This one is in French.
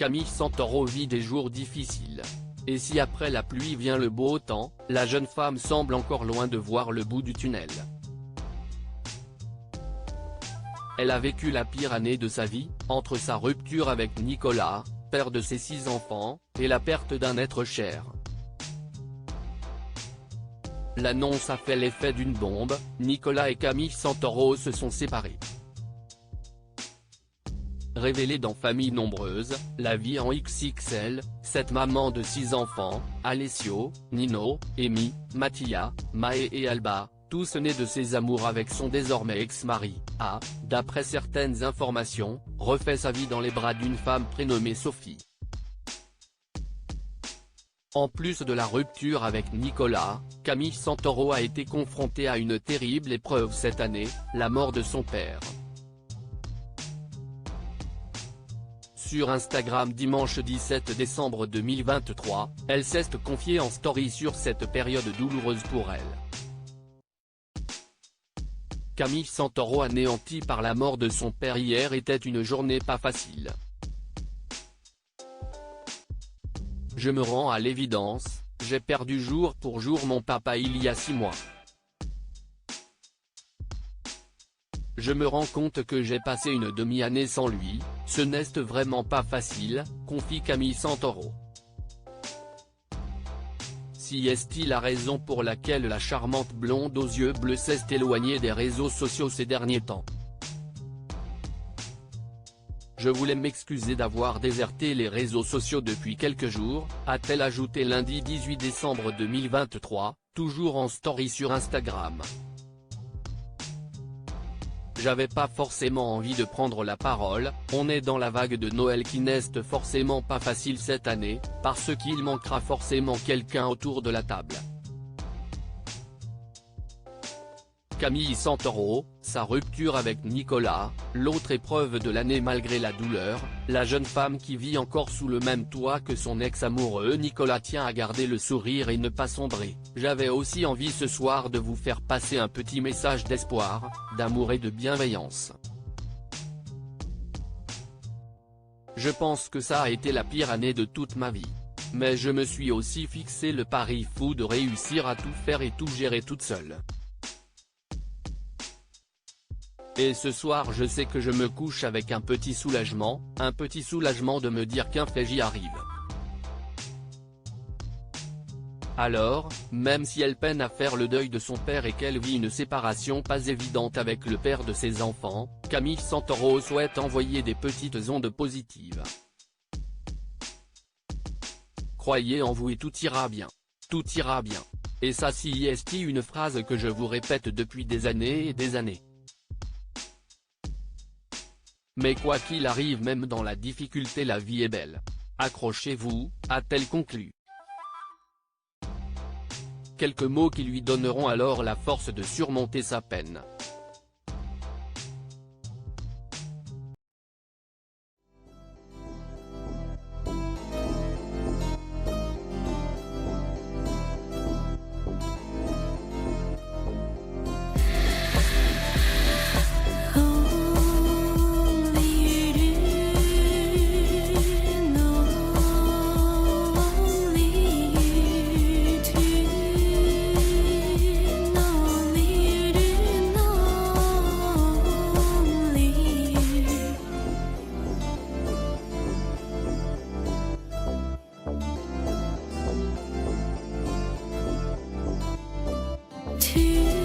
Camille Santoro vit des jours difficiles. Et si après la pluie vient le beau temps, la jeune femme semble encore loin de voir le bout du tunnel. Elle a vécu la pire année de sa vie, entre sa rupture avec Nicolas, père de ses 6 enfants, et la perte d'un être cher. L'annonce a fait l'effet d'une bombe, Nicolas et Camille Santoro se sont séparés. Révélée dans Famille nombreuse, la vie en XXL, cette maman de 6 enfants, Alessio, Nino, Amy, Mattia, Mae et Alba, tous nés de ses amours avec son désormais ex-mari, a, d'après certaines informations, refait sa vie dans les bras d'une femme prénommée Sophie. En plus de la rupture avec Nicolas, Camille Santoro a été confrontée à une terrible épreuve cette année, la mort de son père. Sur Instagram dimanche 17 décembre 2023, elle s'est confiée en story sur cette période douloureuse pour elle. Camille Santoro, anéantie par la mort de son père hier, était une journée pas facile. Je me rends à l'évidence, j'ai perdu jour pour jour mon papa il y a 6 mois. Je me rends compte que j'ai passé une demi-année sans lui, ce n'est vraiment pas facile, confie Camille Santoro. Si est-il la raison pour laquelle la charmante blonde aux yeux bleus s'est éloignée des réseaux sociaux ces derniers temps. Je voulais m'excuser d'avoir déserté les réseaux sociaux depuis quelques jours, a-t-elle ajouté lundi 18 décembre 2023, toujours en story sur Instagram. J'avais pas forcément envie de prendre la parole, on est dans la vague de Noël qui n'est forcément pas facile cette année, parce qu'il manquera forcément quelqu'un autour de la table. Camille Santoro, sa rupture avec Nicolas, l'autre épreuve de l'année malgré la douleur, la jeune femme qui vit encore sous le même toit que son ex-amoureux Nicolas tient à garder le sourire et ne pas sombrer. J'avais aussi envie ce soir de vous faire passer un petit message d'espoir, d'amour et de bienveillance. Je pense que ça a été la pire année de toute ma vie. Mais je me suis aussi fixé le pari fou de réussir à tout faire et tout gérer toute seule. Et ce soir je sais que je me couche avec un petit soulagement de me dire qu'un fait j'y arrive. Alors, même si elle peine à faire le deuil de son père et qu'elle vit une séparation pas évidente avec le père de ses enfants, Camille Santoro souhaite envoyer des petites ondes positives. Croyez en vous et tout ira bien. Tout ira bien. Et ça c'est une phrase que je vous répète depuis des années et des années. Mais quoi qu'il arrive, même dans la difficulté la vie est belle. Accrochez-vous, a-t-elle conclu. Quelques mots qui lui donneront alors la force de surmonter sa peine. Tu